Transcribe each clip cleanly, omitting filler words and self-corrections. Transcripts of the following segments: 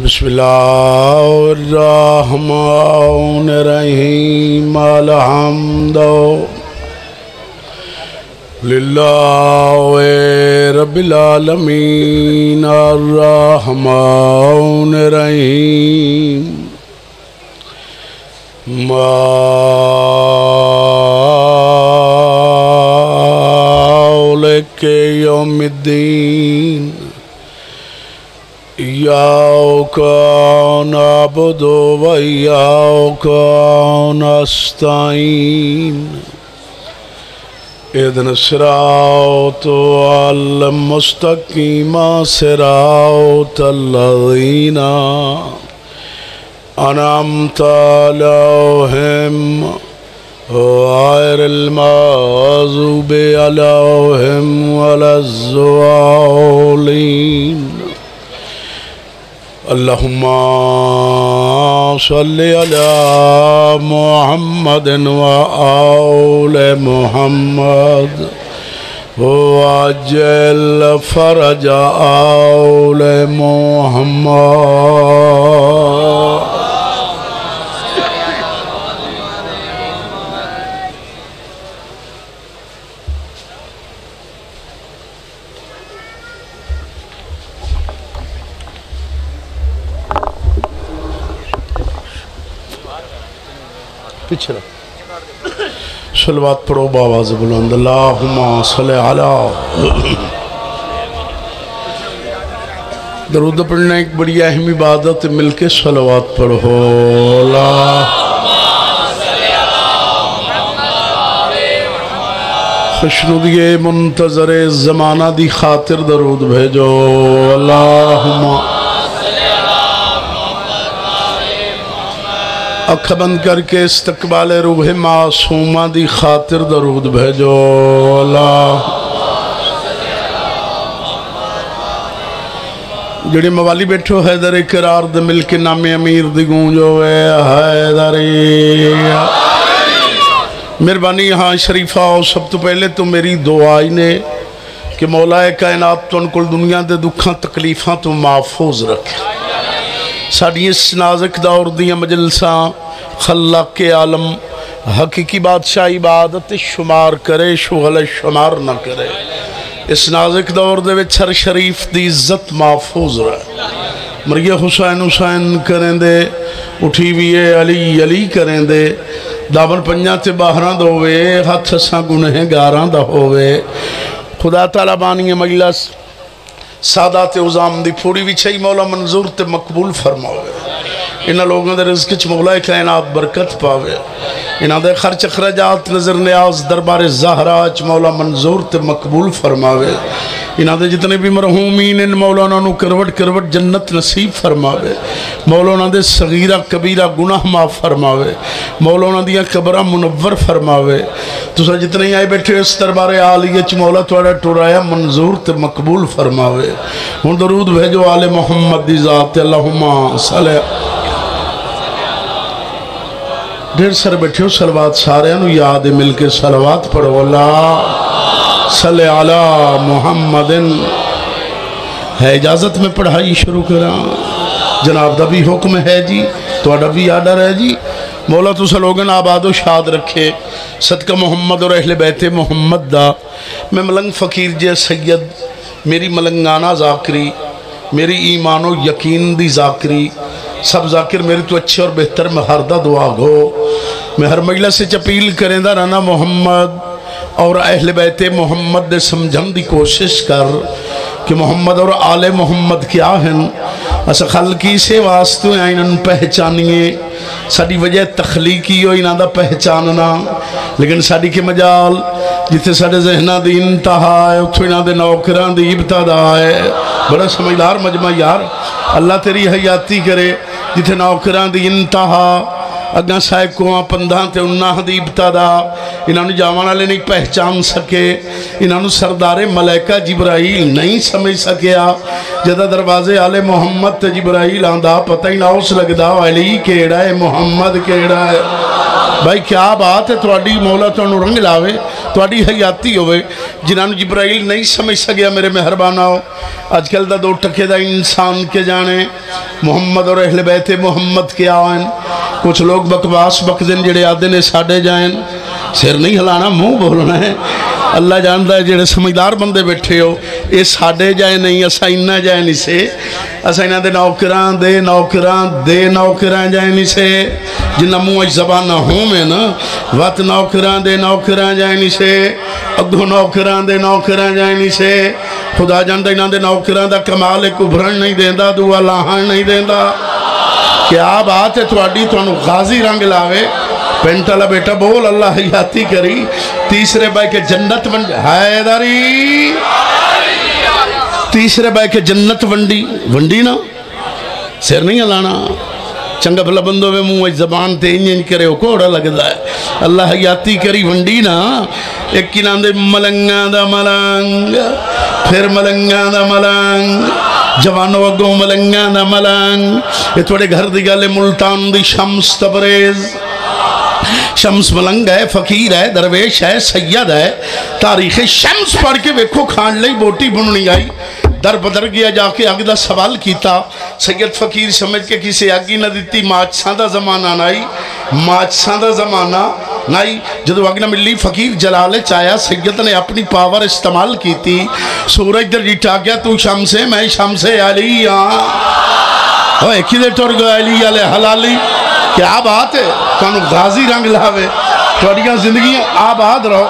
بسم اللہ الرحمن الرحیم الحمد للہ رب العالمین الرحمن الرحیم مالک یوم الدین إياك نعبد وإياك نستعين اهدنا الصراط المستقيم صراط الذين أنعمت عليهم غير المغضوب عليهم ولا الضالين اللهم صل على محمد وآل محمد وعجل فرج آل محمد پچھلا صلوات پڑھو باواز بلند اللہم صلی علی درود پڑھنا ایک بڑی اہم عبادت مل کے صلوات پڑھو خوشنودی منتظر زمانہ دی خاطر درود بھیجو اللہم اکھ بند کر کے استقبال روح معصومہ دی خاطر درود بھیجو اللہ جڑی موالی بیٹھو حیدر اقرار دے مل کے نام امیر دی گونجو اے حیدری مہربانی ہاں شریفہ اور سب تو پہلے تو میری دعائی نے کہ مولا کائنات تو ان کل دنیا دے دکھاں تکلیفاں تو محفوظ رکھے ساڑھی اس نازک دور دیاں مجلساں خلاق عالم حقیقی بادشاہ عبادت شمار کرے شغل شمار نہ کرے اس نازک دور دے وچ ہر شریف دی عزت محفوظ رہے مرگی حسین حسین کریں دے اٹھی ویے علی علی کریں دے دامن پنجا تے باہران دا ہوئے ہاتھ ساں گنہ گاراں دا ہوئے خدا تعالیٰ بانی مجلس سادات عظام دی پھوڑی بھی چھئی مولا منظور تے مقبول فرماوے انہاں لوگوں دے رزق چ مولا کائنات برکت پاوے انہاں دے خرچ اخراجات نظر نیاز دربار زہرا چ مولا منظور تے مقبول فرماوے انہاں دے جتنے بھی مرحومین ان مولانا نو کروٹ کروٹ جنت نصیب فرماوے مولانا دے صغیرہ کبیرہ گناہ معاف فرماوے مولانا دیا قبرہ منور فرماوے تو سا جتنے آئے بیٹھے اس دربار عالیہ چ مولا توڑا ٹورایا منظور تے مقبول فرماوے ہن درود بھیجو آل محمد دی ذات اللہم صلی ڈھیر سر بیٹھے ہو صلوات سارے انو یاد مل کے صلوات پڑھو اللہ صلی علی محمد ہے اجازت میں پڑھائی شروع کرا جناب دا بھی حکم ہے جی تو اڈا بھی آڈر ہے جی مولا تو سلوگن آباد و شاد رکھے صدقہ محمد اور اہل بیت محمد دا میں ملنگ فقیر جے سید میری ملنگانہ ذاکری میری ایمان و یقین دی ذاکری سب ذاکر میری تو اچھے اور بہتر میں ہردہ دعا گو میں ہر مجلس سے چپیل کریں دا رانا محمد اور اہل بیت محمد دے سمجھن دی کوشش کر کہ محمد اور آل محمد کیا ہیں اسا خلقی سے واسطو آئینن پہچانیے ساڑی وجہ تخلیقی ہو انہاں دا پہچاننا لیکن ساڑی کے مجال جتے ساڑے ذہنہ دی انتہا ہے اتھو انہاں دے نوکران دی ابتدا ہے بڑا سمجھدار مجمع یار اللہ تیری حیاتی کرے جتے نوکران دی انتہا اگاں سائکوہاں پندھاں تے انہاں دی ابتدا انہاں نے جامانہ لے نہیں پہچان سکے انہاں نے سردار ملائکہ جبرائیل نہیں سمجھ سکیا جدہ دروازے آل محمد تے جبرائیل آندھا پتہ ہی نہ اس لگدا علی کیڑا ہے محمد کیڑا ہے بھائی کیا بات ہے تو اڈی مولا تو انہوں رنگ لاوے تواڈی حیاتی ہوئے جنہوں جبرائیل نہیں سمجھ سکیا میرے مہربانہ ہو آج کل دا 2 ٹکے دا انسان کے جانے محمد اور اہل بیت محمد کے آئین کچھ لوگ بکواس بکدن جڑے آدھے نے ساڑے جائیں سر نہیں ہلانا منہ بولنا ہے اللہ جانتا ہے جڑے سمجھدار بندے بیٹھے ہو یہ ساڑے جائے نہیں اسا انہ جائے نہیں سے اسا انہ دے نوکران جائے نہیں سے جنہ منہ زبان نہ ہوں میں نا وات نوکران جائے نہیں سے اگو نوکران جائے نہیں سے خدا جانتا انہ دے نوکران دا کمال کبھرن نہیں دیندہ دعا لاہن نہیں دیندہ کیا بات ہے تواڈی تانوں غازی رنگ لاوے پینٹ والا بیٹا بول اللہ حیاتی کری تیسرے بھائی کے جنت حیدری تیسرے بھائی کے جنت ونڈی نا سر نہیں ہلانا چنگا بھلا بندوں میں منہ زبان تے انج کرے ہو کوڑا لگتا ہے اللہ حیاتی کری ونڈی نا ایک کی نام دے ملنگاں دا ملنگ پھر ملنگاں دا ملنگ جوانو اگوں ملنگاں دا ملنگ یہ تھوڑے گھر دی گالے ملتان دی شمس تبریز شمس ملنگ ہے فقیر ہے درویش ہے سید ہے تاریخ شمس پڑھ کے ویکھو کھان لئی بوٹی بننی آئی در بدر گیا جا کے آگے دا سوال کیتا سید فقیر سمجھ کے کسی آگی نہ دیتی ماچساں دا زمانہ نائی ماچساں دا زمانہ نائی جدو آگے نہ ملی فقیر جلالے چاہیا سید نے اپنی پاور استعمال کی تھی سورج در جیٹا گیا تو شمس ہے میں شمس علی اوہ ایک ہی دے ٹور گو علی علی حلالی کیا بات ہے کانو غازی رنگ لاوے توڑیاں زندگیاں آباد رہو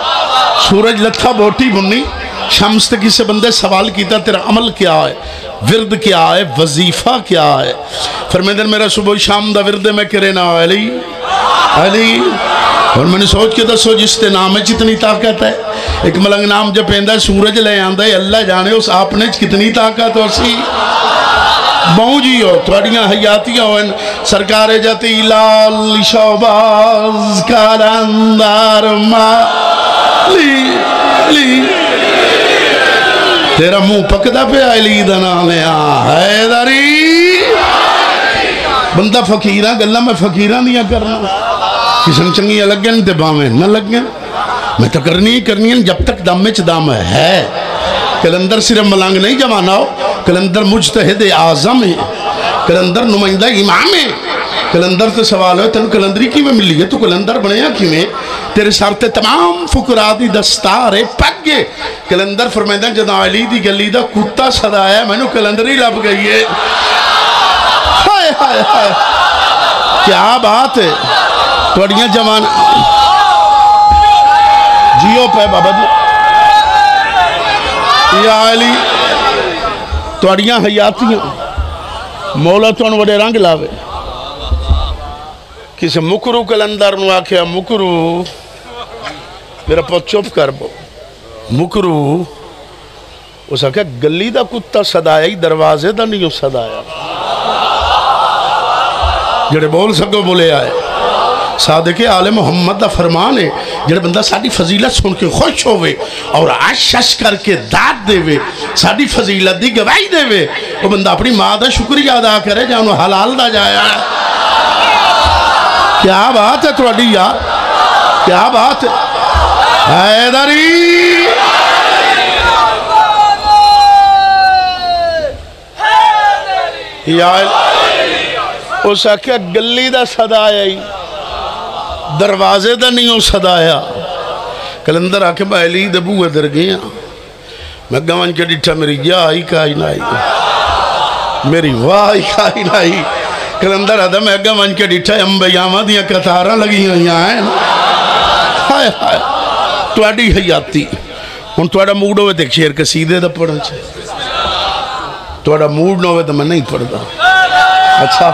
سورج لتھا بوٹی بننی شمس تکی سے بندے سوال کیتا تیرا عمل کیا ہے ورد کیا ہے وظیفہ کیا ہے فرمیدن میرا صبح شام دا ورد میں کرے نا علی اور میں نے سوچ کے دسو جس تے نام ہے جتنی طاقت ہے ایک ملنگ نام جب پیندہ سورج لے آندہ ہے اللہ جانے اس آپ نے کتنی طاقت ہو سی بہنجی ہو توڑیاں حیاتیاں ہوئن سرکار جاتی لال شوباز کارندار لی تیرا منہ پکدا پہ علی دنا لیا حیدری بندہ فقیرہ گلہ میں فقیرہ نہیں کرنا کسن چنگیاں لگن تے باویں نہ لگن میں تو کرنی ہے جب تک دم میں دم ہے کلندر صرف ملانگ نہیں جمانا ہو کلندر مجتہد اعظم ہے کلندر نمائندہ امام ہے کلندر تو سوال ہے تنو کلندری کی میں ملی ہے تو کلندر بنیا کی میں تیرے سارتے تمام فقرادی دستارے پگے کلندر فرمائدہ جدا علی دی گلی دا کتا صدا ہے میں نے کلندری لب گئی ہے ہائے ہائے ہائے کیا بات ہے توڑیاں جوان جیو پہ بابا جی یا علی توڑیاں حیاتیاں مولا تون وڑے رنگ لاوے کسی مکرو کلندر نو آکھیا مکرو میرا پوت چوپ کر بو مکرو اس آکھیا گلی دا کتا صدایا ہی دروازے دا نہیں صدایا جڑے بول سکو بولے آئے صادق آل محمد دا فرمان ہے جڑے بندہ ساڑی فضیلت سن کے خوش ہوئے اور عشش کر کے داد دے وے ساڑی فضیلت دی گواہی دے وے وہ بندہ اپنی ماں دا شکریہ ادا کرے جانو حلال دا جایا ہے کیا بات ہے توڑی یار کیا بات ہے حیدری یا اس آکھیا گلی دا صدا آئی دروازے دا نہیں ہو صدایا کلندر آکے میں علی دبو ادھر گیا میں گوان کے ڈٹھا میری جائی کائی نائی میری وائی کائی نائی کلندر آدھا میں گوان کے ڈٹھا امبیامہ دیا کتارہ لگی ہیں یہاں ہائے ہائے توڑی حیاتی ان توڑا موڈ ہوئے تھے شیر کے سیدھے دا پڑھا چھے توڑا موڈ نہ ہوئے تو میں نہیں پڑھتا اچھا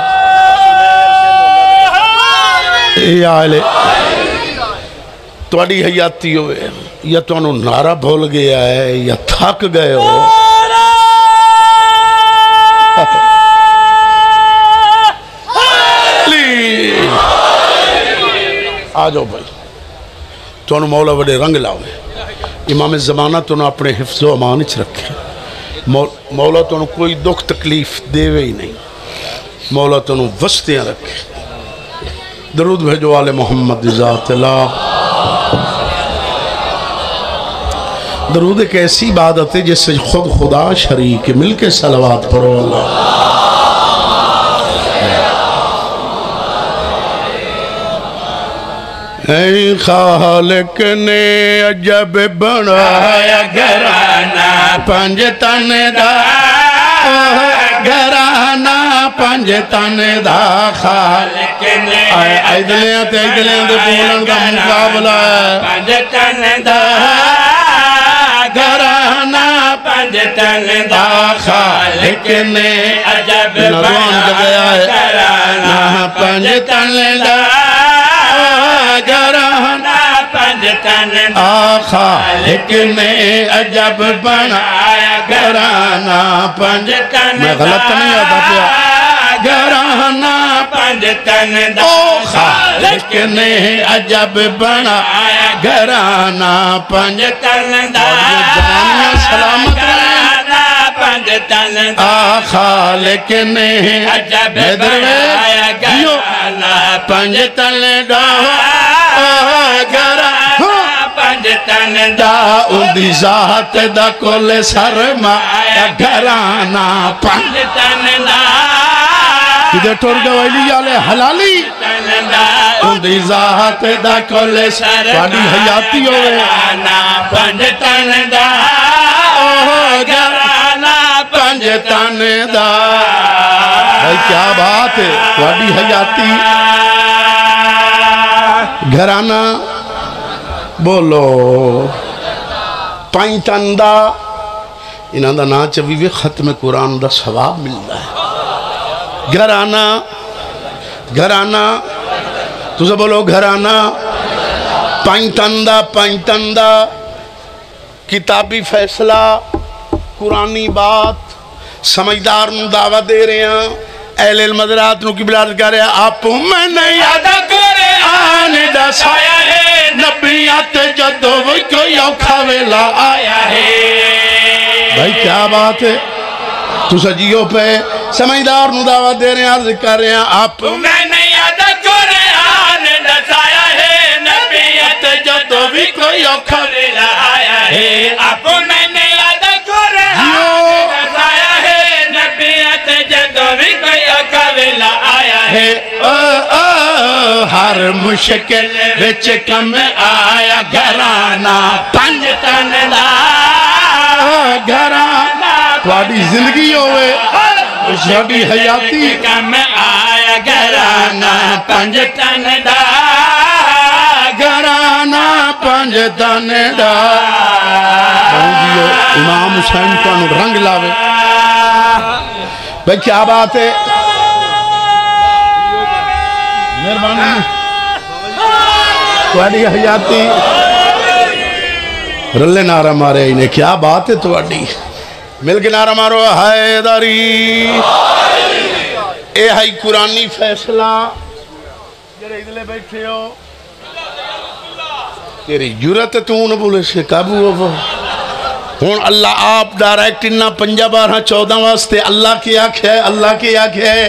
یا علی توڑی حیاتی ہوئے یا تو انہوں نعرہ بھول گیا ہے یا تھاک گئے ہو آ جاؤ بھائی تو انہوں مولا بڑے رنگ لاؤے امام زمانہ تو انہوں اپنے حفظ و امانچ رکھے مولا تو انہوں کوئی دکھ تکلیف دے وے ہی نہیں مولا تو انہوں وسطیاں رکھے درود بھیجو آل محمد ذات اللہ درود ایک ایسی عبادت ہے جس سے خود خدا شریک ہے. مل کے صلوات پڑھو اللہ. اے خالق نے عجب بنایا گھرانہ پنج تن دا, گھرانہ پنج تن دا. خالق نے ایدلیاں تے بولن دا مقابلہ ہے. پنج تن دا گھرانہ پنج تن دا. خالق نے عجب بنایا گھرانہ پنج تن دا, گھرانہ پنج تن دا. خالق نے عجب بنایا گھرانہ پنج تن دا. میں غلط نہیں آتا پیا. گھرانہ پنج تن دا. خالق نے عجب بنایا گھرانہ پنج تن دا. جوانیاں سلامت گھرانہ پنج تن دا. خالق نے عجب بنایا گھرانہ پنج تن دا. گھرانہ پنج تن دا. اندی ذات دا کل سرمایا گھرانہ پنج تن دا. کدھر ٹور گوائلی جالے حلالی. اندی ذات دا کل سرمایا حیاتی ہوئے گھرانہ پنج تن دا. گھرانہ پنج تن دا. بھائی کیا بات ہے تھوڑی حیاتی. گھرانہ بولو پنج تن دا. انہاں دا نا چویوے ختم قرآن دا ثواب ملدا ہے. گھرانہ گھرانہ تُسے بولو گھرانہ پنج تن دا. پنج تن دا کتابی فیصلہ قرآنی بات سمجھدار نو دعوت دے رہے ہیں. اہل علم حضرات نو قبلات کر رہے ہیں. آپ میں نہیں یاد قرآن دا سایہ ہے, نبیات جدو کوئی اوکھا ویلا آیا ہے. بھائی کیا بات ہے. تو سجیوں پہ سمجھدار نو دعوت دے رہے ہیں, عرض کر رہے ہیں. آپ میں نہیں یاد قرآن دا سایہ ہے, نبیات جدو کوئی اوکھا ویلا آیا ہے. آپ میں نہیں یاد قرآن دا سایہ ہے, نبیات جدو کوئی اوکھا ویلا آیا ہے. ہر مشکل وچ کم آیا گھرانہ پنج تن دا. گھرانہ تھوڑی زندگی ہوئے تھوڑی حیاتی کم آیا گھرانہ پنج تن دا. گھرانہ پنج تن دا. امام حسین کو رنگ لاوے. بھئی کیا بات ہے. مہربانی تھوڑی حیاتی رلے نعرہ مارے انہیں. کیا بات ہے تھوڑی. مل کے نعرہ مارو حیدری. اے ہائی قرآنی فیصلہ جڑے ادھلے بیٹھے ہو. تیری جرت ہے تو نہ بولے سے قابو ہو. ہون اللہ آپ ڈائریکٹ انہا 5 12 14 واسطے اللہ کی آنکھ ہے. اللہ کی آنکھ ہے.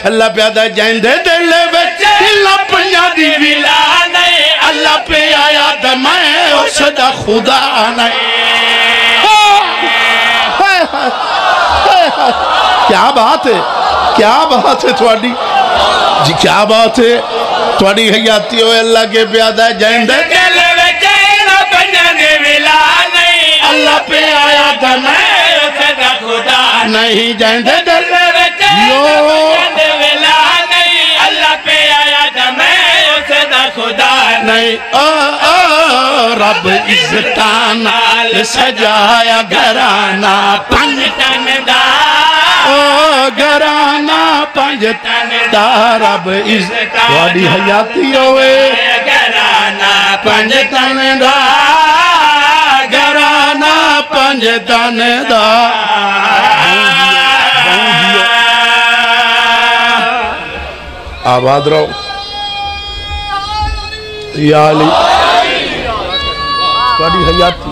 اللہ پیادہ جائن دے دلے بچے اللہ 5 دی ویلا نہیں. اللہ پہ آیا دمائے اس دا خدا نہیں. کیا بات ہے. کیا بات ہے تھوڑی. جی کیا بات ہے تھوڑی حیاتی ہوئے. اللہ کے پیادہ جائن دے دلے بچے اللہ 5 دی ویلا نہیں. اللہ پہ آیا دمائے اس دا خدا نہیں. جائن دے دلے بچے اللہ ویلا نہیں. اللہ پہ آیا دمائے اس دا خدا نہیں. رب عزتانہ سجایا گھرانہ پنج تن دا. گھرانہ پنج تن دا. رب عزتانہ حیاتی ہوئے گھرانہ پنج تن دا. گھرانہ پنج تن دا. آباد رہو یا علی. بڑی حیاتی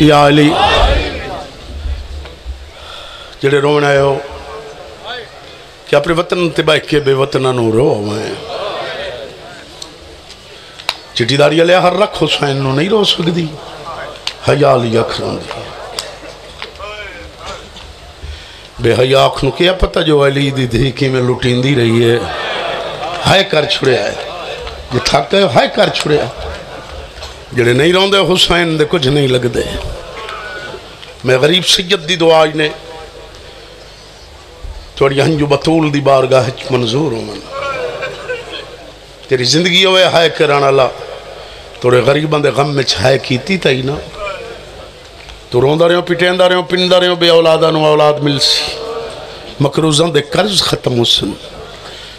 یا علی. جڑے رونا ہے ہو کہ اپنے وطن تباہ کے بے وطنہ نو رو میں. چٹی داری علیہ ہر رکھ حسین نو نہیں رو سکتی. حیا لی اکھ روندی بے حیا اکھ نو کیا پتہ جو علی دی دھی کی میں لٹیندی رہی ہے ہائے کر چھڑے آئے جو تھک گئے ہائے کر چھڑے آئے جڑے نہیں روندے حسین دے کچھ نہیں لگ دے میں غریب سید دی دعا نے توڑی ہنجو بطول دی بارگاہ منظور ہوں من تیری زندگی ہوئے ہائے کرانا اللہ توڑے غریبان دے غم میں چھائے کیتی تائی نا تو روندہ رہے ہوں پٹیندہ رہے ہوں پندہ رہے ہوں بے اولادانو اولاد مل سی مکروزان دے قرض ختم ہو سن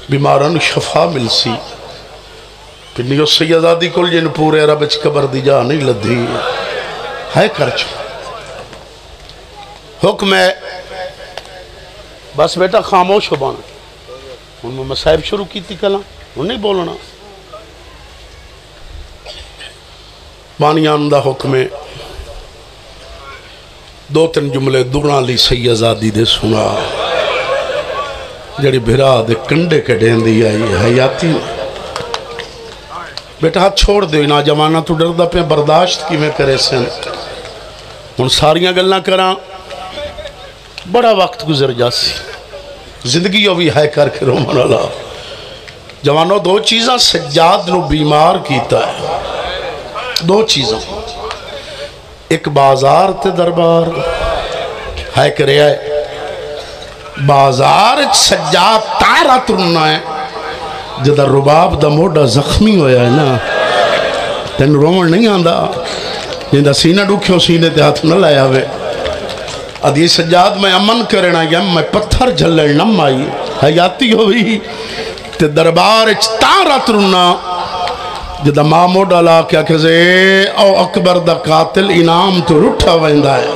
بیماران شفا مل سی پھر سیدادی کل جن پورے رب اچھ قبر دی جا نہیں لدھی ہائے کر چھو حکم ہے بس بیٹا خاموش ہو بانا ان میں مسائب شروع کی تھی کلا ان نہیں بولنا بانیان دا حکم ہے دو تن جملے دوران لی سیدادی دے سنا جڑی بھرا دے کنڈے کے ڈین دی آئی حیاتی بیٹا ہاتھ چھوڑ دے نا جوانہ تو ڈردہ پہ برداشت کی میں کرے سن ان ساریاں گلنا کرا بڑا وقت گزر جاسی زندگی بھی ہے کر کے رومان اللہ جوانوں دو چیزاں سجاد نو بیمار کیتا ہے دو چیزاں ایک بازار تے دربار ہے کرے آئے بازار سجاد تارا ترنا ہے جدہ رباب دا موڑا زخمی ہویا ہے نا تین رومن نہیں آندہ جندہ سینہ ڈوکھیوں سینے تے ہاتھ نہ لائے ہوئے ادھی سجاد میں امن کرنا گیا میں پتھر جھلڑ نم آئی حیاتی ہوئی تے دربار تارا ترنا جدہ ماں موڑا لا کیا کہے او اکبر دا قاتل انعام تو رٹھا ویندہ ہے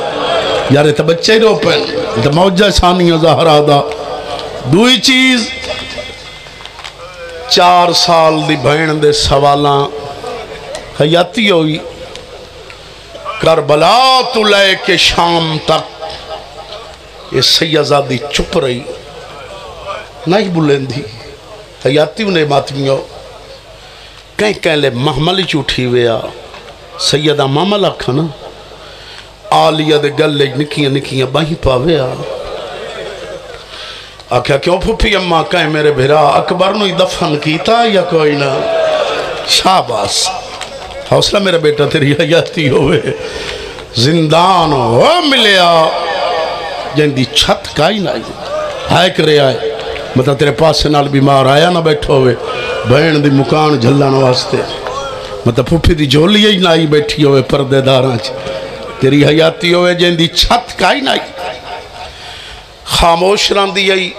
یارے تا بچے رو پہن تا موجہ ثانیہ ظاہرہ دا دوئی چیز 4 سال دی بہن دے سوالاں حیاتی ہوئی کربلا تو لے کے شام تک یہ سیدادی چپ رہی نہیں بلندی حیاتی انہیں ماتمیوں کہیں لے محملی چوٹھی ویا سیدہ محمل آکھنا آلیہ دے گلے نکیاں نکیاں باہی پاویا آکھا کیوں پھوپی اممہ کہیں میرے بھرا اکبر نوی دفن کیتا یا کوئی نہ شاباس حوصلہ میرے بیٹا تیری حیاتی ہوئے زندان ہو ملیا جن دی چھت کائی نہ آئی ہائے کرے آئے مطلب تیرے پاس سے نال بیمار آیا نہ بیٹھو ہوئے بہن دی مکان جھلان واسطے مطلب پھوپی دی جھولی ہی نہ آئی بیٹھی ہوئے پردے داراں تیری حیاتی ہوئے جن دی چھت کائی نہ آئی خاموش راندی آئی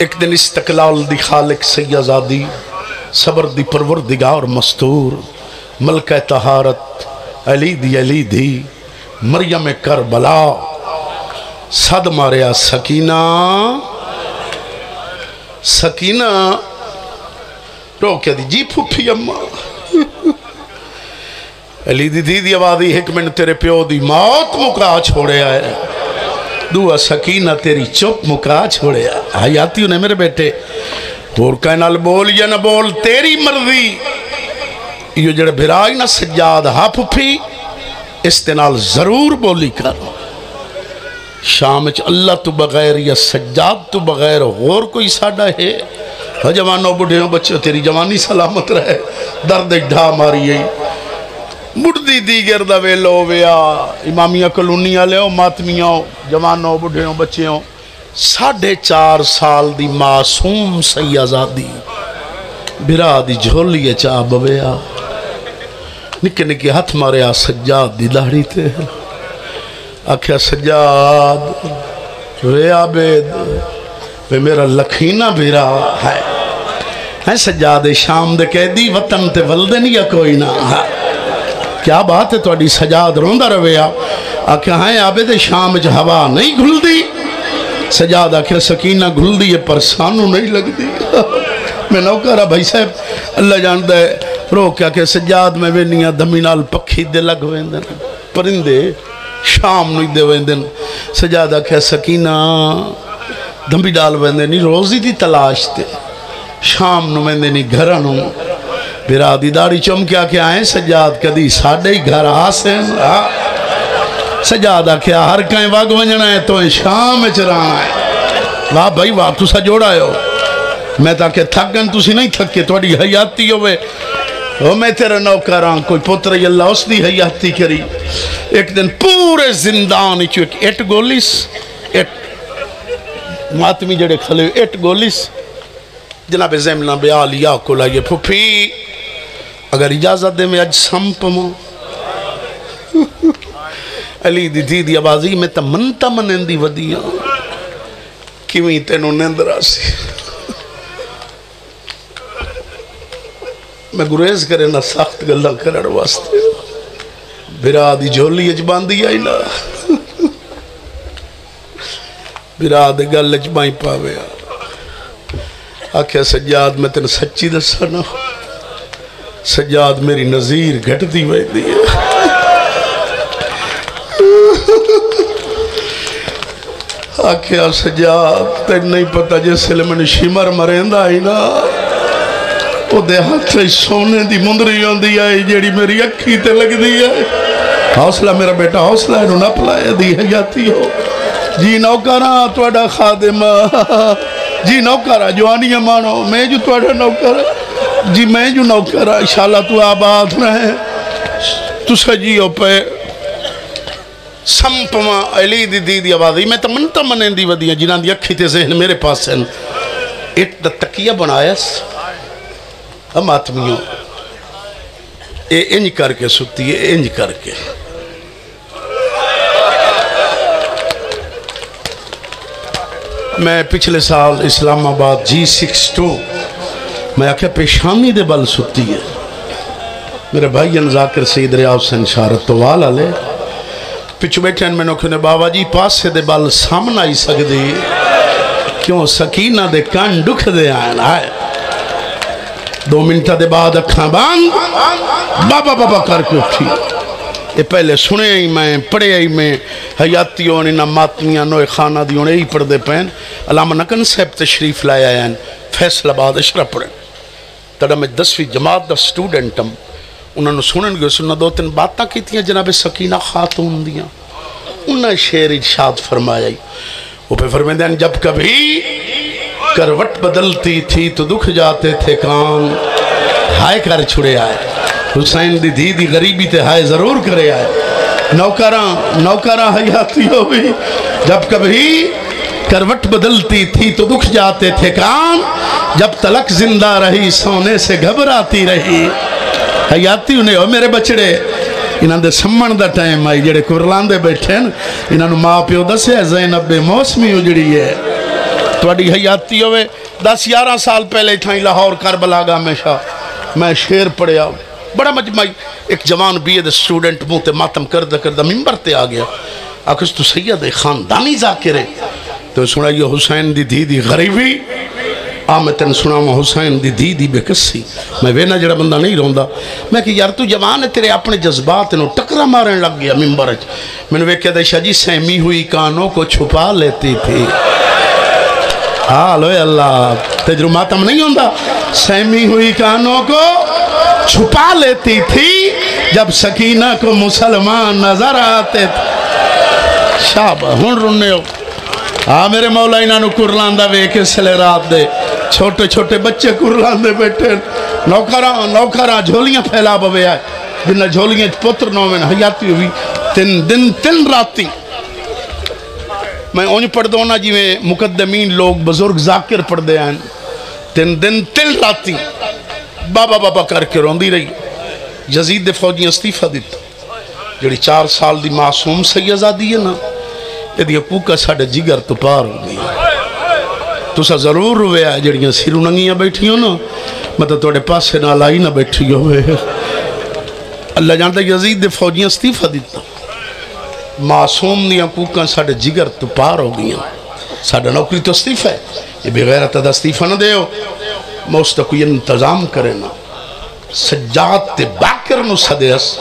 ایک دن استقلال دی خالق سیدادی صبر دی پروردگار مستور ملکہ طہارت علی دی مریم کربلا صد ماریا سکینہ رو کیا دی جی پھوپی اممہ علی دی آوازی ایک منٹ تیرے پیو دی موت مکا چھوڑے آئے دعا سکینہ تیری چپ مکا چھوڑے آئے حیاتی انہیں میرے بیٹے اور کہنال بول یا نہ بول تیری مرضی یہ جڑے بھرائی نہ سجاد ہاں پھوپی استنال ضرور بولی کر شامچ اللہ تو بغیر یا سجاد تو بغیر غور کوئی ساڑھا ہے جوانوں بڑھے بچے تیری جوانی سلامت رہے درد ڈھا ماری ہے مردی دیگر دا ویلو ویا امامیہ کلونیاں لے ہو ماتمیاں ہو جوانوں بڑھے ہو بچے ہو 4.5 سال دی معصوم سیدادی بھرا دی جھولی چاہ بویا نکے نکے ہاتھ مارے آ سجاد دی داڑھی تے آکھیا سجاد وے عابد وے میرا لکھینہ بھرا ہے سجاد شام دے کہہ دی وطن تے ولدے نہیں یا کوئی نہ کیا بات ہے تو اڈی سجاد روندہ رویا آکھیا ہاں عابد شام جو ہوا نہیں گھل دی سجاد آکھیا سکینہ گھل دی یہ پرسانو نہیں لگ دی میں نوکرہ بھائی صاحب اللہ جاندہ ہے رو کیا کہ سجاد میں وینیاں دمینال پکھی دے لگ ویندن پرندے شام نوی دے ویندن سجاد آکھیا سکینہ دمی ڈال ویندن نہیں روزی دی تلاش تے شام نو ویندن نہیں گھرانو بیرا دی داڑی چم کیا کہ آئیں سجاد کدی ساڑھے ہی گھر آسیں سجاد آکھیا ہر کہیں وگ ونجنا ہے تو شام چرانا ہے. واہ بھائی واہ تسا جوڑا ہو. میں تاکہ تھکن تسی نہیں تھکے توڑی حیاتی ہوئے. میں تیرا نوکران کوئی پتر اللہ اس دی حیاتی کری. ایک دن پورے زندان ایچو ایک ایٹ گولیس ماتمی جڑے کھلے ایٹ گولیس جناب زمنہ بیال یا کو لائیے پھوپھی اگر اجازت دے میں اج سمپ مو علی دی دی آبازی میں تا منتا منندی ودیاں کیویں تینوں نندر آسی میں گریز کرے نہ سخت گلہ کرڑ واسطے برا دی جھولی اجبان دی آئی نا برا دی گل اجبائیں پاوے آکھے سجاد میں تین سچی دسانا سجاد میری نظیر گھٹ دی وے دی آکھے سجاد تین نہیں پتا جیسے لے میں نے شمر مریندا آئی نا وہ دے ہاتھ سونے دی مندری ہوندی آئی جیڑی میری اکھی تے لگ دی آئی. حوصلہ میرا بیٹا حوصلہ ہے نہ پلائے دی حیاتی ہو. جی نوکرہ توڑا خادم جی نوکرہ جوانیاں مانو میں جو توڑا نوکرہ جی میں جو نوکرہ انشاءاللہ تو آباد رہے تو سجیو پہ سمپ ماں علی دی دی آبادی میں تمنتا منین دی ودیاں جنان دی اکھی تے ذہن میرے پاس ہیں ایک تکیہ بنایس ہم آتمیوں اے انج کر کے سکتی ہے انج کر کے میں پچھلے سال اسلام آباد G62 میں آکھا پیشانی دے بل سکتی ہے میرے بھائی ذاکر سید ریاض حسین شارت تو والا لے پچھو بیٹھے میں نے بابا جی پاس سے دے بل سامنا ہی سکتی کیوں سکینہ دے کان دکھ دے آئین آئے 2 منٹہ دے بعد اکھاں باند بابا بابا کر کے اٹھی یہ پہلے سنے ہی میں پڑھے ہی میں حیاتیوں نے ماتمیاں نوے خانہ دیوں نے ہی پڑھ دے پہن علامہ نکن صاحب تشریف لائے آئین فیصل آباد اشرف پڑھیں تڑا میں 10ویں جماعت دا سٹوڈنٹم انہوں نے سنن گئے سننا 2-3 باتاں کی تھیں جناب سکینہ خاتون دیاں انہوں نے شعر ارشاد فرمایا وہ پہ فرمائے دیں جب کبھی کروٹ بدلتی تھی تو دکھ جاتے تھے کان ہائے کر چھڑے آئے حسین دی دی غریبی تے ہائے ضرور کرے آئے نوکراں حیاتی ہوئی جب کبھی کروٹ بدلتی تھی تو دکھ جاتے تھے کان جب تلک زندہ رہی سونے سے گھبراتی رہی حیاتی انہیں ہو میرے بچڑے انہاں دے سمن دا ٹائم آئی جڑے کرلان دے بیٹھے انہاں نو ماں پیو دسے زینب بے موسمی اجڑی ہے توڑی حیاتی ہوئے 10-11 سال پہلے تھائیں لاہور کربلا گا ہمیشہ میں شعر پڑھے آؤں بڑا مجمعی ایک جوان بی ایڈ سٹوڈنٹ منہ تے ماتم کردہ ممبر تے آ گیا آکھس تو سید خاندانی ذاکر ہے تو سنا یہ حسین دی دی غریبی آمتن سنا میں حسین دی دی بے کسی میں وینا جڑا بندہ نہیں رہندا میں کہ یار تو جوان ہے تیرے اپنے جذبات انہوں ٹکرہ مارن لگ گیا ممبر میں نے ویکھیا دے شاہ جی سہمی ہوئی کانوں کو چھپا لیتی تھی حالوے اللہ تجربہ ماتم نہیں ہوندہ سہمی ہوئی کانوں کو چھپا لیتی تھی جب سکینہ کو مسلمان نظر آتے تھے شابہ ہن رنے ہو میرے مولا انہاں نو کرلان دا وے کے سلے رات دے چھوٹے چھوٹے بچے کرلان دے بیٹھے نوکراں جھولیاں پھیلا بوے آئے جنہ جھولیاں پتر نومن حیاتی ہوئی 3 دن 3 راتی میں اونج پڑھ دونا جی میں مقدمین لوگ بزرگ ذاکر پڑھ دے آئیں 3 دن 3 راتی بابا بابا کر کے روندی رہی یزید دے فوجی استعفیٰ دیتا جڑی 4 سال دی معصوم سیدزادی ہے نا یہ دی حقوقہ ساڑھے جگر تو پار ہو گئی تو سا ضرور ہوئے آئے جڑیاں سیرو ننگیاں بیٹھی ہو نا مطلب توڑے پاس سے نالائی نہ بیٹھی ہوئے اللہ جانتا یزید دے فوجی استعفیٰ دیتا معصوم دی حقوقہ ساڑھے جگر تو پار ہو گئی ساڑھے نوکری تو استعفیٰ ہے یہ بغیرت دا استعفیٰ نہ دے ہو موستا کوئی انتظام کرے نا سجاد تے باکر نو صدیس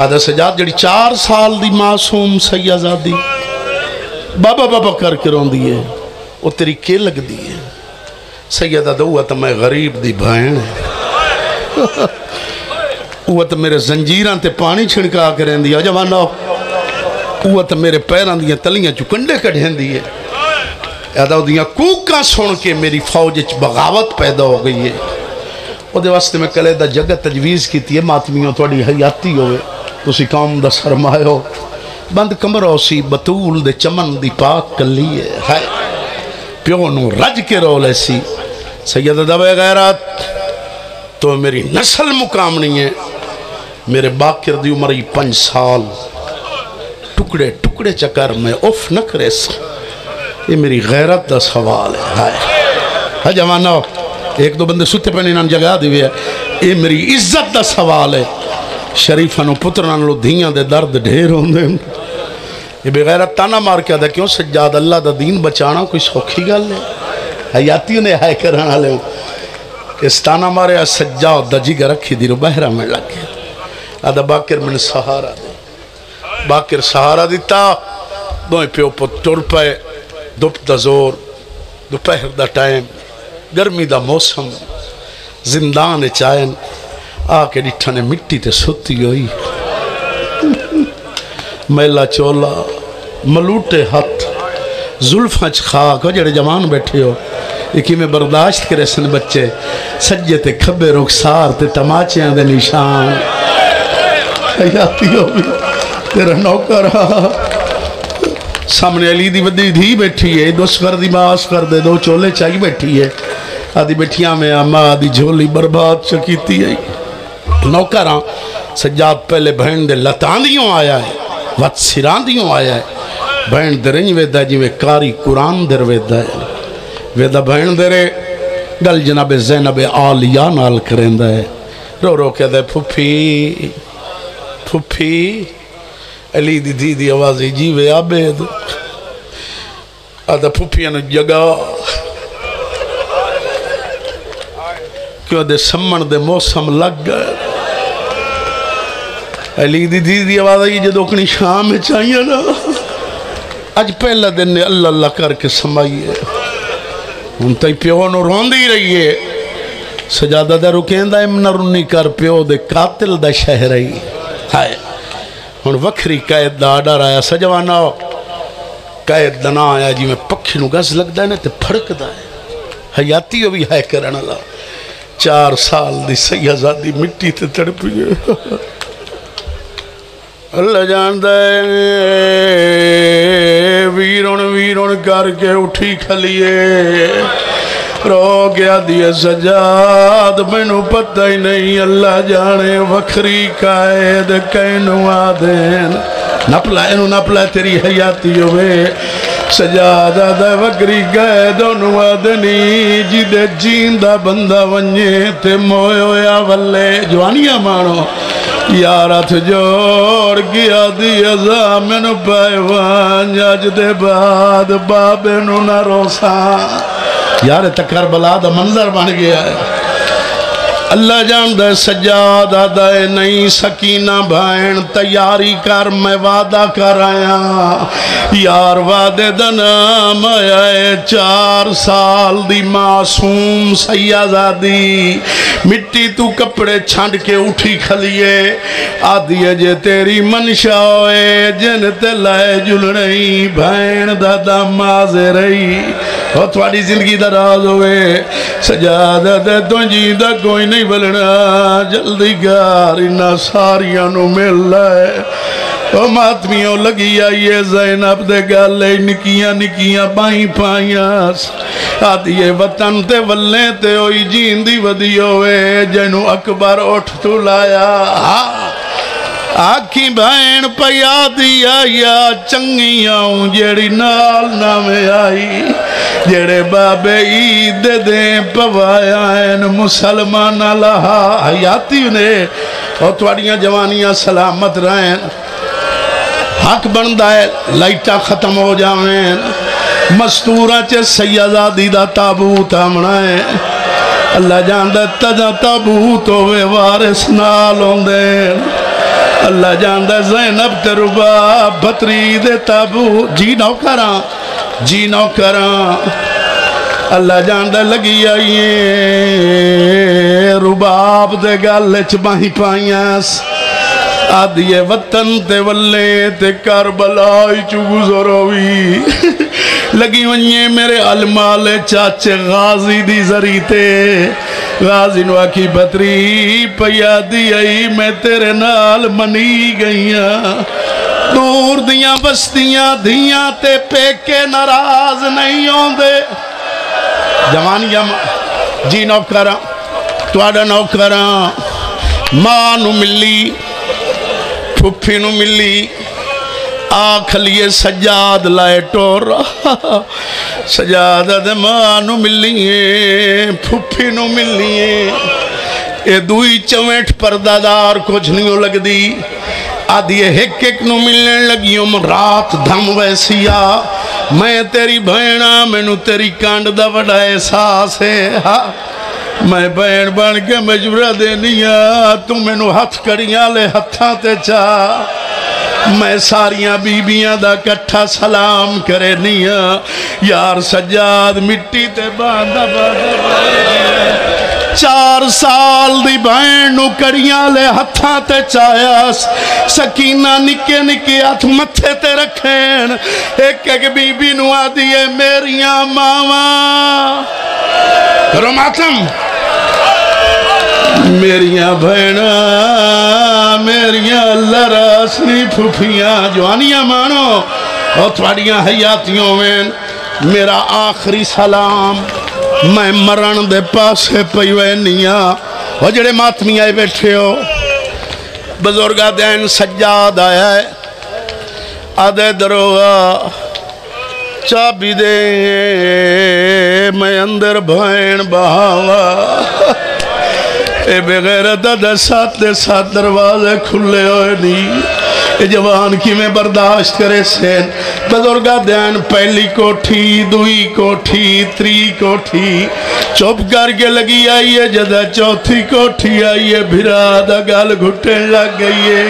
آدھا سجاد جڑی 4 سال دی معصوم سیدزادی بابا بابا کر کے رون دیئے وہ تیری کے لگ دیئے سیدہ دعوہ تا میں غریب دی بھائن وہ تا میرے زنجیران تے پانی چھڑکا کریں دیا جوانو وہ تو میرے پیران دیا تلیاں چکنڈے کڑھیں دیئے ایدہ دیاں کوکاں سن کے میری فوج بغاوت پیدا ہو گئی ہے وہ دے واسطے میں کلے دا جگہ تجویز کی تھی ماتمیوں توڑی حیاتی ہوئے تسی قوم دا سرمائے ہو بند کمروں سی بطول دے چمن دی پاک کلی ہے پیونوں رج کے رول ایسی سید دبے غیرات تو میری نسل مقام نہیں ہے میرے باکر دی عمری 5 سال ٹکڑے ٹکڑے چکر میں اف نہ کرے یہ میری غیرت دا سوال ہے ہاں جوانو ایک دو بندے ستے پہنے انہاں جگہ دی ہے یہ میری عزت دا سوال ہے شریفانو پتران لو دھیاں دے درد ڈھیر ہوں دے یہ بغیرت تانا مار کیا دا کیوں سجاد اللہ دا دین بچانا کوئی سوکھی گل ہے حیاتیوں نے ہائے کرانا لے اس تانا مارے سجاد دا جگہ رکھی دی رو بہرہ میں لگ گیا آدھا باکر من سہارا دے باکر سہارا دیتا دوئے پیو پو ٹور پائے دپ دا زور دوپہر دا ٹائم گرمی دا موسم زندان چائن آکے ڈٹھانے مٹی تے ستی ہوئی میلا چولا ملوٹے ہاتھ زلفاں خاک ہو جڑے جوان بیٹھے ہو ایکی میں برداشت کرے سن بچے سجے تے کھبے رخسار تے تماچیاں دے نشان حیاتی ہو بھی تیرا نوکر سامنے علی دی ودی دھی بیٹھی ہے دو سکر دی ماس کر دے دو چولے چاہی بیٹھی ہے آدھی بیٹھیاں میں اما آدھی جھولی برباد چکیتی ہے نوکراں سجاد پہلے بہن دے لتان دیوں آیا ہے وط سران دیوں آیا ہے بہن دے رنج ویدہ جی میں کاری قرآن در ویدہ ہے ویدہ بہن دے رے گل جناب زینب آلیہ نال کرندہ ہے رو رو کہہ دے پھوپھی پھوپھی علی دی دی دی آوازی جیوے عابد آدھا پھوپھی انو جگہ کیوں دے سمن دے موسم لگ گئے علی دی دی دی آوازی جدو کنی شام میں چاہیے نا آج پہلا دن نے اللہ اللہ کر کے سمائیے ان تائی پیو نو روندی رہیے سجادہ دے رکین دا امنا رنی کر پیو دے قاتل دا شہر رہی ہائے ان وکھری قائد دا آڈر آیا سجوانا قائد دا نا آیا جی میں پکھی نو گز لگ دا ہے نا تے پھڑک دا ہے حیاتی ہو بھی ہے کرنا لا 4 سال دی سیازادی مٹی تے تڑپی اللہ جان دے ویرون کر کے اٹھی کھلیے رو گیا دیئے سجاد مینو پتہ ہی نہیں اللہ جانے وکھری قائد کینو آدین نپلائے تیری حیاتی ہوئے سجاد آدھا وکھری قائد انو آدنی جدے جیندہ بندہ ونجے تے موئے ہویا والے جوانیاں مانو یارت جوڑ گیا دی ازامن پائیوان جاج دے بعد بابے نو نہ روسان یار تکر بلا دا منظر بن گیا ہے اللہ جان دے سجاد آدھے نہیں سکینہ بھائن تیاری کر میں وعدہ کر آیا یار وعدے دا نام آیا ہے 4 سال دی معصوم سیازادی مٹی تو کپڑے چھانڈ کے اٹھی کھلیے آدھیے جے تیری منشا ہوئے جن تے لائے جلڑی بھائن دا دمازے رہی اور تھوڑی زندگی دراز ہوئے سجادہ دے تو جیدہ کوئی نہیں بلنا جلدی گاری نہ ساریاں نو مل لائے او ماتمیوں لگی آئیے زینب دے گالے نکیاں بائیں پائیاں آدھیے وطن تے ولیں تے ہوئی جیندی ودی ہوئے جنو اکبر اٹھ تو لایا آکھی بہن پیا دیا یا چنگیاں جیڑی نال نامے آئی جیڑے بابے عید دیں پوایا ہیں مسلمان لہا حیاتی انہیں اور توڑیاں جوانیاں سلامت رہیں حق بندہ ہے لائٹا ختم ہو جاویں مستورہ چے سیازادی دا تابوت آمنائیں اللہ جاندہ تجا تابوت ہوئے وارث نال ہوندیں اللہ جاندہ زینب تے رباب بطری دے تابوت جی نو کراں اللہ جاندہ لگی آئیے رباب دے گالے چ باہیں پائیاں آدھیے وطن تے ولے تے کربلائی چو گزروی لگی ونیے میرے علمال چاچے غازی دی زری تے غازی نو آکی بطری پیا دی آئی میں تیرے نال منی گئیاں دور دیاں بستیاں دیاں تے پیکے ناراض نہیں ہوں دے جوانیاں جی نوکراں تواڈا نوکراں ماں نو ملی پھپھی نو ملی آکھ لیے سجاد لائے ٹور سجاد دے ماں نو ملیے پھپھی نو ملیے اے دوئی چویٹھ پردادار کچھ نہیں ہو لگ دی آدھیے ایک نو ملنے لگیوں رات دھم ویسیا میں تیری بھینا میں نو تیری کانڈ دا وڈا احساس ہے میں بین بن کے مجبورہ دینیا تو میں نو ہتھ کڑیاں لے ہتھاں تے چاہ میں ساریاں بیبیاں دا کٹھا سلام کرے نیا یار سجاد مٹی تے باندھا 4 سال دی بین نو کڑیاں لے ہتھاں تے چایا سکینہ نکے نکے ہاتھ متھے تے رکھیں ایک ایک بی بی نو آدھیے میریاں ماما کرو ماتم میریاں بھینا میریاں لراسنی پھوپیاں جوانیاں مانو اور تھوڑیاں حیاتیوں میں میرا آخری سلام میں مرن دے پاسے پیوے نیا وہ جڑے ماتمی آئے بیٹھے ہو بزرگا دین سجاد آیا ہے آدھے دروگا چابی دے میں اندر بھین بہاوا اے بغیرت دے ساتھ دروازے کھلے ہوئے نہیں اے جوان کی میں برداشت کرے سین بزرگا دین پہلی کوٹھی دوئی کوٹھی تری کوٹھی چوپ کر کے لگی آئیے جدہ چوتھی کوٹھی آئیے بھرادہ گال گھٹے لگ گئیے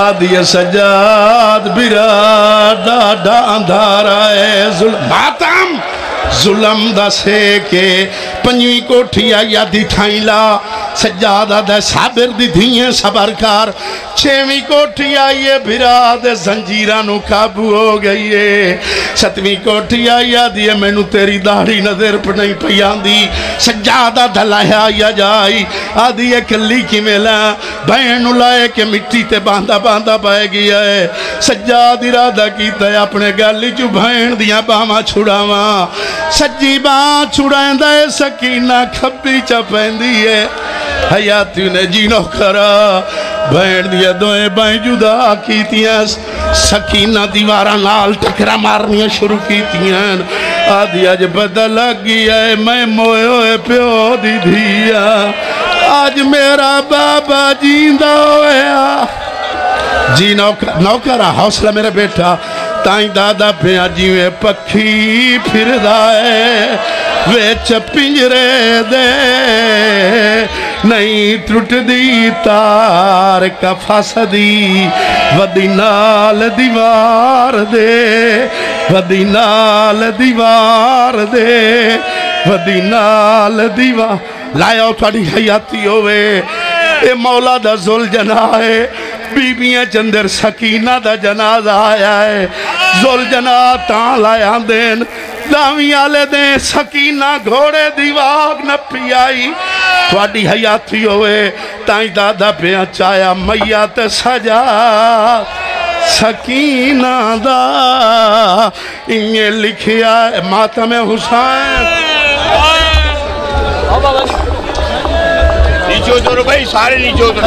آدھیے سجاد بھرادہ ڈاندھارا ہے ظلماتم ظلم دا سے کے پنجویں کوٹھی آیا دی تھائیلا سجادہ دے صابر دی دھیئیں صبرکار 6ویں کوٹھی آئیے بھرا دے زنجیرانو قابو ہو گئیے 7ویں کوٹھی آیا دیئے میں نو تیری داڑھی نظر پر نہیں پیان دی سجادہ دھلایا آیا جائی آدھیے کلی کی ملا بینو لائے کہ مٹی تے باندھا باندھا پائے گیا ہے سجاد ارادہ کیتا ہے اپنے گالی جو بین دیا باما چھڑاواں سجی باں چھڑائیں دے سکینہ کھبی چپین دیئے حیاتی نے جینو کرا بین دیا دوئے بائیں جدا کیتیاں سکینہ دیوارہ نال ٹکرا مارنیاں شروع کیتیاں آدھی آج بدل لگ گیا ہے میں موئے ہوئے پیو دی دھیا آج میرا بابا جیندہ ہویا جی نوکرہ حوصلہ میرے بیٹا تائیں دادا پہ آجیویں پکھی پھر دائے ویچ پنجرے دے نہیں ٹرٹ دی تار کا فاسدی ودی نال دیوار دے ودی نال دیوار دے ودی نال دیوار لائے تھوڑی حیاتی ہوئے اے مولا دا ذل جناح ہے بیبیاں چندر سکینہ دا جنازہ آیا ہے ذل جناح تاں لائے دین داویں آلے دیں سکینہ گھوڑے دیواغ نہ پی آئی تھوڑی حیاتی ہوئے تائیں دادا پہ چایا میات سجا سکینہ دا انہیں لکھیا ہے ماتم حسین نیچو تو رو بھائی سارے نیچو تو